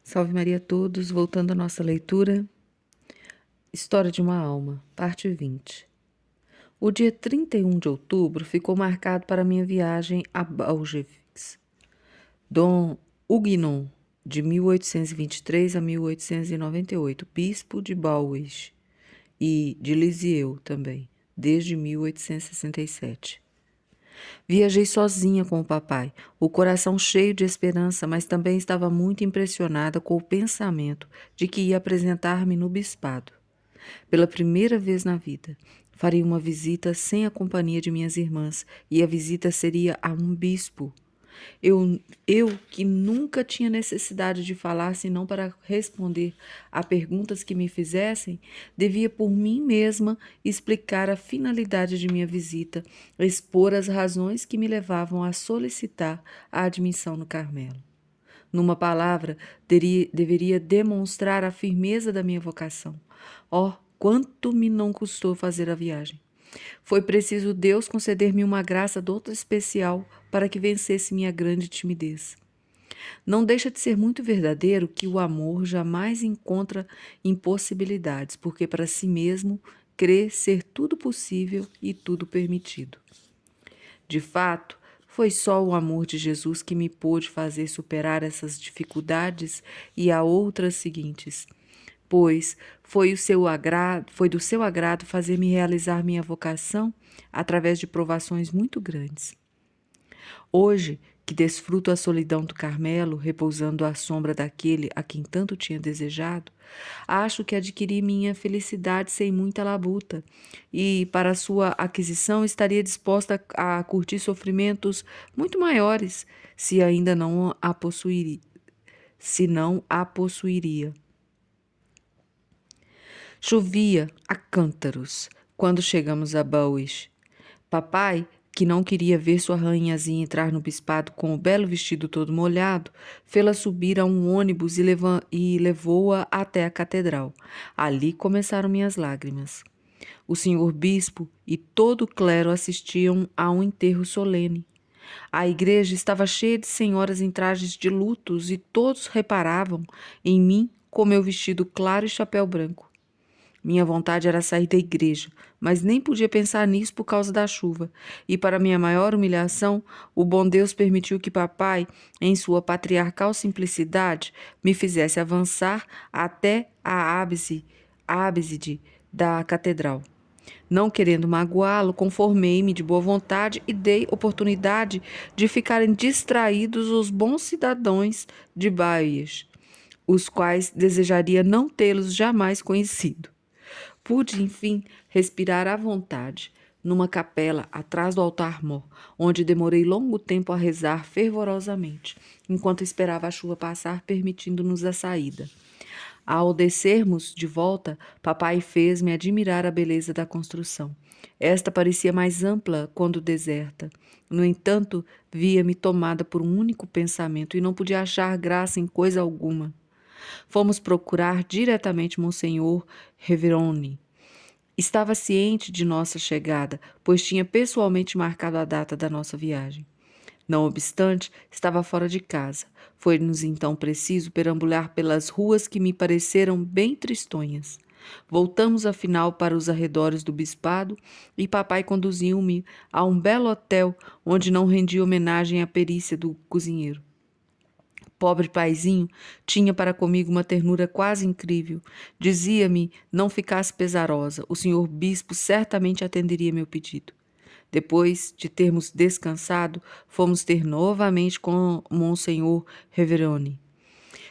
Salve Maria a todos, voltando à nossa leitura. História de uma Alma, parte 20. O dia 31 de outubro ficou marcado para minha viagem a Baljevics. Dom Huguenon, de 1823 a 1898, bispo de Balwich, e de Lisieux também, desde 1867. Viajei sozinha com o papai, o coração cheio de esperança, mas também estava muito impressionada com o pensamento de que ia apresentar-me no bispado. Pela primeira vez na vida, faria uma visita sem a companhia de minhas irmãs, e a visita seria a um bispo. Eu que nunca tinha necessidade de falar senão para responder a perguntas que me fizessem, devia por mim mesma explicar a finalidade de minha visita, expor as razões que me levavam a solicitar a admissão no Carmelo. Numa palavra, deveria demonstrar a firmeza da minha vocação. Oh, quanto me não custou fazer a viagem! Foi preciso Deus conceder-me uma graça douta especial para que vencesse minha grande timidez. Não deixa de ser muito verdadeiro que o amor jamais encontra impossibilidades, porque para si mesmo crê ser tudo possível e tudo permitido. De fato, foi só o amor de Jesus que me pôde fazer superar essas dificuldades e a outras seguintes, pois foi do seu agrado fazer-me realizar minha vocação através de provações muito grandes. Hoje, que desfruto a solidão do Carmelo, repousando à sombra daquele a quem tanto tinha desejado, acho que adquiri minha felicidade sem muita labuta, e para sua aquisição estaria disposta a curtir sofrimentos muito maiores, se ainda não a possuiria. Se não a possuiria. Chovia a cântaros quando chegamos a Balwich. Papai, que não queria ver sua rainhazinha entrar no bispado com o belo vestido todo molhado, fê-la subir a um ônibus e levou-a até a catedral. Ali começaram minhas lágrimas. O senhor bispo e todo o clero assistiam a um enterro solene. A igreja estava cheia de senhoras em trajes de lutos e todos reparavam em mim com meu vestido claro e chapéu branco. Minha vontade era sair da igreja, mas nem podia pensar nisso por causa da chuva. E para minha maior humilhação, o bom Deus permitiu que papai, em sua patriarcal simplicidade, me fizesse avançar até a ábside da catedral. Não querendo magoá-lo, conformei-me de boa vontade e dei oportunidade de ficarem distraídos os bons cidadãos de Baez, os quais desejaria não tê-los jamais conhecido. Pude, enfim, respirar à vontade, numa capela atrás do altar-mor, onde demorei longo tempo a rezar fervorosamente, enquanto esperava a chuva passar, permitindo-nos a saída. Ao descermos de volta, papai fez-me admirar a beleza da construção. Esta parecia mais ampla quando deserta. No entanto, via-me tomada por um único pensamento e não podia achar graça em coisa alguma. Fomos procurar diretamente Monsenhor Reveroni. Estava ciente de nossa chegada, pois tinha pessoalmente marcado a data da nossa viagem. Não obstante, estava fora de casa. Foi-nos então preciso perambular pelas ruas que me pareceram bem tristonhas. Voltamos afinal para os arredores do bispado e papai conduziu-me a um belo hotel onde não rendia homenagem à perícia do cozinheiro. Pobre paizinho tinha para comigo uma ternura quase incrível. Dizia-me não ficasse pesarosa, o senhor bispo certamente atenderia meu pedido. Depois de termos descansado, fomos ter novamente com Monsenhor Reveroni.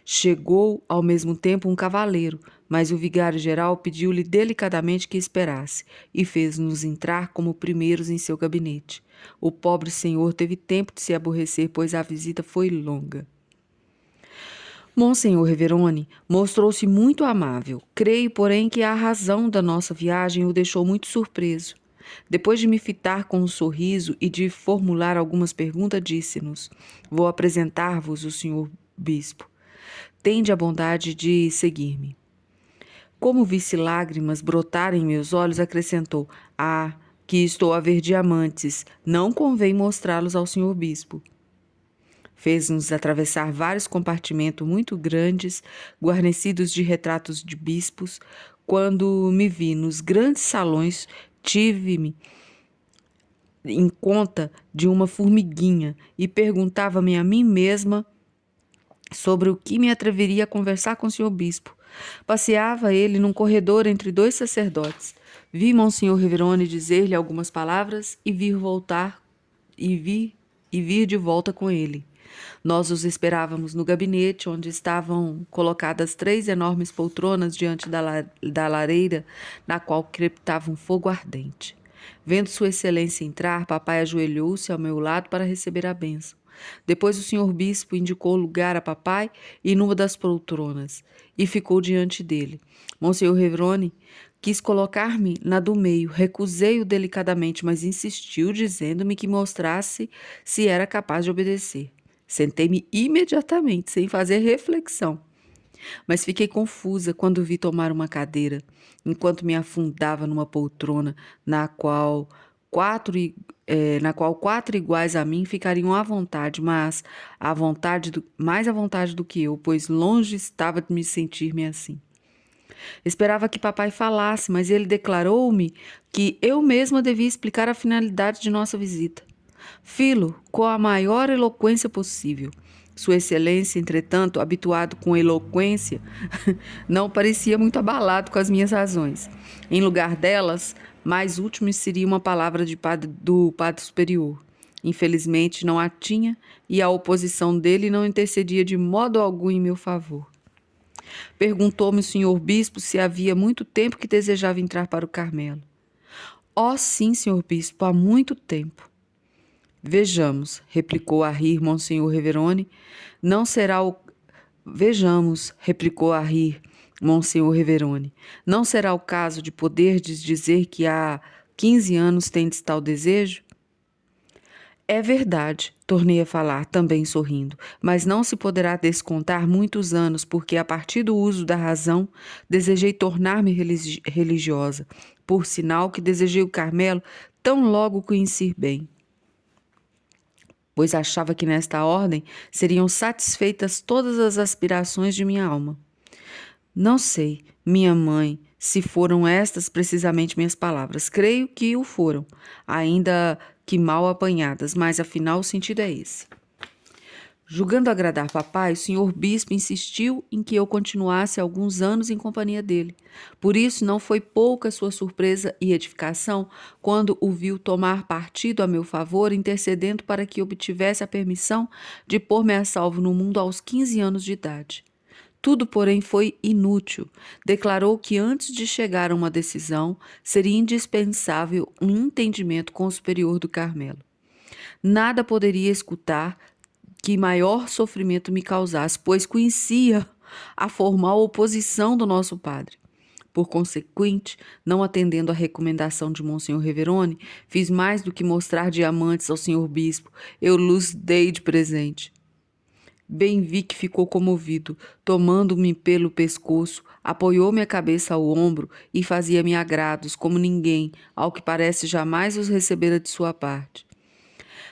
Chegou ao mesmo tempo um cavaleiro, mas o vigário-geral pediu-lhe delicadamente que esperasse e fez-nos entrar como primeiros em seu gabinete. O pobre senhor teve tempo de se aborrecer, pois a visita foi longa. Monsenhor Reveroni mostrou-se muito amável. Creio, porém, que a razão da nossa viagem o deixou muito surpreso. Depois de me fitar com um sorriso e de formular algumas perguntas, disse-nos: Vou apresentar-vos o senhor bispo. Tende a bondade de seguir-me. Como visse lágrimas brotar em meus olhos, acrescentou: Ah, que estou a ver diamantes. Não convém mostrá-los ao senhor bispo. Fez-nos atravessar vários compartimentos muito grandes, guarnecidos de retratos de bispos. Quando me vi nos grandes salões, tive-me em conta de uma formiguinha e perguntava-me a mim mesma sobre o que me atreveria a conversar com o senhor bispo. Passeava ele num corredor entre dois sacerdotes. Vi Monsenhor Reverone dizer-lhe algumas palavras e vir de volta com ele. Nós os esperávamos no gabinete, onde estavam colocadas 3 enormes poltronas diante da lareira, na qual crepitava um fogo ardente. Vendo Sua Excelência entrar, papai ajoelhou-se ao meu lado para receber a bênção. Depois o senhor bispo indicou lugar a papai e numa das poltronas, e ficou diante dele. Monsenhor Reverone quis colocar-me na do meio. Recusei-o delicadamente, mas insistiu, dizendo-me que mostrasse se era capaz de obedecer. Sentei-me imediatamente, sem fazer reflexão. Mas fiquei confusa quando vi tomar uma cadeira, enquanto me afundava numa poltrona na qual quatro iguais a mim ficariam à vontade, mas mais à vontade do que eu, pois longe estava de me sentir-me assim. Esperava que papai falasse, mas ele declarou-me que eu mesma devia explicar a finalidade de nossa visita. Filo, com a maior eloquência possível. Sua Excelência, entretanto, habituado com eloquência, não parecia muito abalado com as minhas razões. Em lugar delas, mais útil seria uma palavra do Padre Superior. Infelizmente, não a tinha e a oposição dele não intercedia de modo algum em meu favor. Perguntou-me o senhor bispo se havia muito tempo que desejava entrar para o Carmelo. Oh, sim, senhor bispo, há muito tempo. Vejamos, replicou a rir Monsenhor Reverone, não será o caso de poderdes dizer que há 15 anos tendes tal desejo? É verdade, tornei a falar, também sorrindo, mas não se poderá descontar muitos anos, porque a partir do uso da razão desejei tornar-me religiosa, por sinal que desejei o Carmelo tão logo conheci bem, pois achava que nesta ordem seriam satisfeitas todas as aspirações de minha alma. Não sei, minha mãe, se foram estas precisamente minhas palavras. Creio que o foram, ainda que mal apanhadas, mas afinal o sentido é esse. Julgando agradar papai, o senhor bispo insistiu em que eu continuasse alguns anos em companhia dele. Por isso não foi pouca sua surpresa e edificação quando o viu tomar partido a meu favor, intercedendo para que obtivesse a permissão de pôr-me a salvo no mundo aos 15 anos de idade. Tudo, porém, foi inútil. Declarou que antes de chegar a uma decisão, seria indispensável um entendimento com o superior do Carmelo. Nada poderia escutar que maior sofrimento me causasse, pois conhecia a formal oposição do nosso padre. Por consequente, não atendendo à recomendação de Monsenhor Reverone, fiz mais do que mostrar diamantes ao senhor bispo, eu lhes dei de presente. Bem vi que ficou comovido, tomando-me pelo pescoço, apoiou-me a cabeça ao ombro e fazia-me agrados, como ninguém, ao que parece, jamais os recebera de sua parte.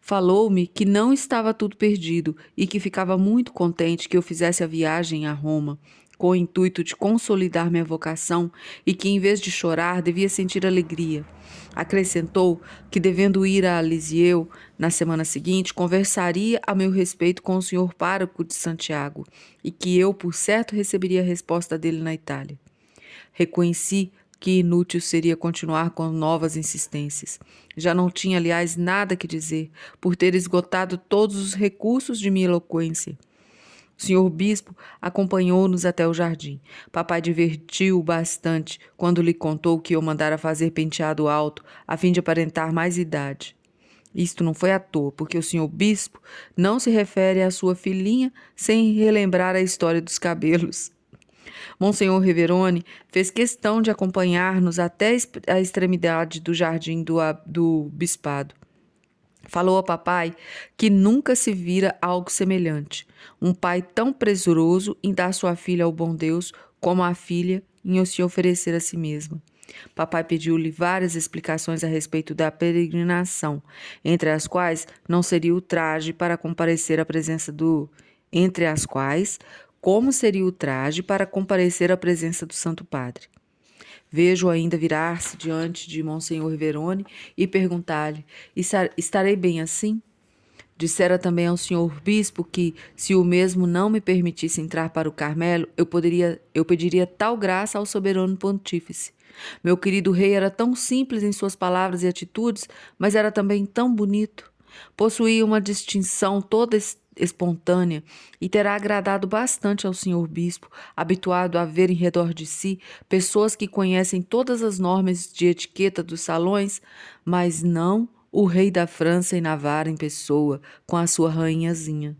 Falou-me que não estava tudo perdido e que ficava muito contente que eu fizesse a viagem a Roma, com o intuito de consolidar minha vocação e que, em vez de chorar, devia sentir alegria. Acrescentou que, devendo ir a Lisieux na semana seguinte, conversaria a meu respeito com o senhor pároco de Santiago e que eu, por certo, receberia a resposta dele na Itália. Reconheci que inútil seria continuar com novas insistências. Já não tinha, aliás, nada que dizer, por ter esgotado todos os recursos de minha eloquência. O senhor bispo acompanhou-nos até o jardim. Papai divertiu-o bastante quando lhe contou que eu mandara fazer penteado alto, a fim de aparentar mais idade. Isto não foi à toa, porque o senhor bispo não se refere à sua filhinha sem relembrar a história dos cabelos. Monsenhor Reverone fez questão de acompanhar-nos até a extremidade do jardim do bispado. Falou a papai que nunca se vira algo semelhante. Um pai tão presuroso em dar sua filha ao bom Deus como a filha em se oferecer a si mesma. Papai pediu-lhe várias explicações a respeito da peregrinação, entre as quais não seria o traje para comparecer à presença do... Entre as quais, como seria o traje para comparecer à presença do Santo Padre. Vejo ainda virar-se diante de Monsenhor Verone e perguntar-lhe: estarei bem assim? Dissera também ao senhor bispo que, se o mesmo não me permitisse entrar para o Carmelo, eu pediria tal graça ao soberano pontífice. Meu querido rei era tão simples em suas palavras e atitudes, mas era também tão bonito. Possuía uma distinção toda espontânea e terá agradado bastante ao senhor bispo, habituado a ver em redor de si pessoas que conhecem todas as normas de etiqueta dos salões, mas não o rei da França e Navarra em pessoa, com a sua rainhazinha.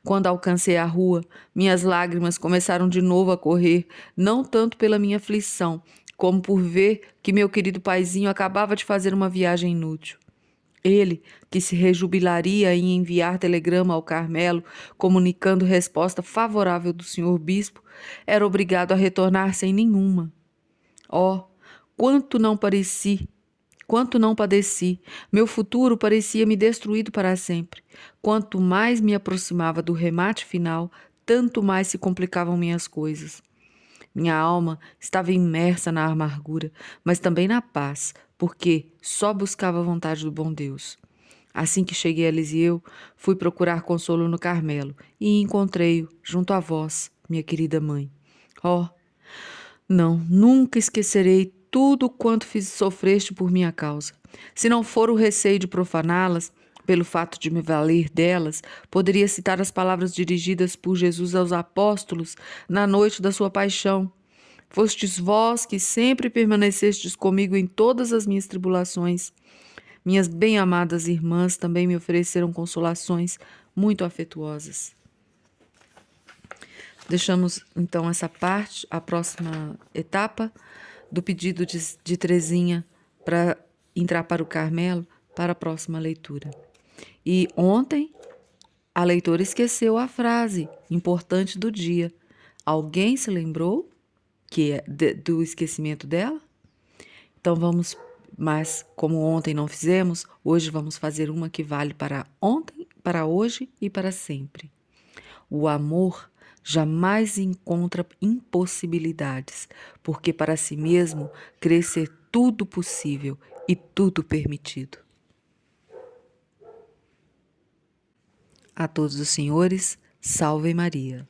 Quando alcancei a rua, minhas lágrimas começaram de novo a correr, não tanto pela minha aflição, como por ver que meu querido paizinho acabava de fazer uma viagem inútil. Ele, que se rejubilaria em enviar telegrama ao Carmelo, comunicando resposta favorável do senhor bispo, era obrigado a retornar sem nenhuma. Oh, quanto não pareci! Quanto não padeci, meu futuro parecia-me destruído para sempre. Quanto mais me aproximava do remate final, tanto mais se complicavam minhas coisas. Minha alma estava imersa na amargura, mas também na paz, porque só buscava a vontade do bom Deus. Assim que cheguei a Lisieux, fui procurar consolo no Carmelo e encontrei-o junto a vós, minha querida mãe. Oh, não, nunca esquecerei tudo quanto sofreste por minha causa. Se não for o receio de profaná-las, pelo fato de me valer delas, poderia citar as palavras dirigidas por Jesus aos apóstolos na noite da sua paixão. Fostes vós que sempre permanecestes comigo em todas as minhas tribulações. Minhas bem-amadas irmãs também me ofereceram consolações muito afetuosas. Deixamos então essa parte, a próxima etapa do pedido de Teresinha para entrar para o Carmelo, para a próxima leitura. E ontem a leitora esqueceu a frase importante do dia. Alguém se lembrou do esquecimento dela? Então vamos, mas como ontem não fizemos, hoje vamos fazer uma que vale para ontem, para hoje e para sempre. O amor jamais encontra impossibilidades, porque para si mesmo crê ser tudo possível e tudo permitido. A todos os senhores, salve Maria.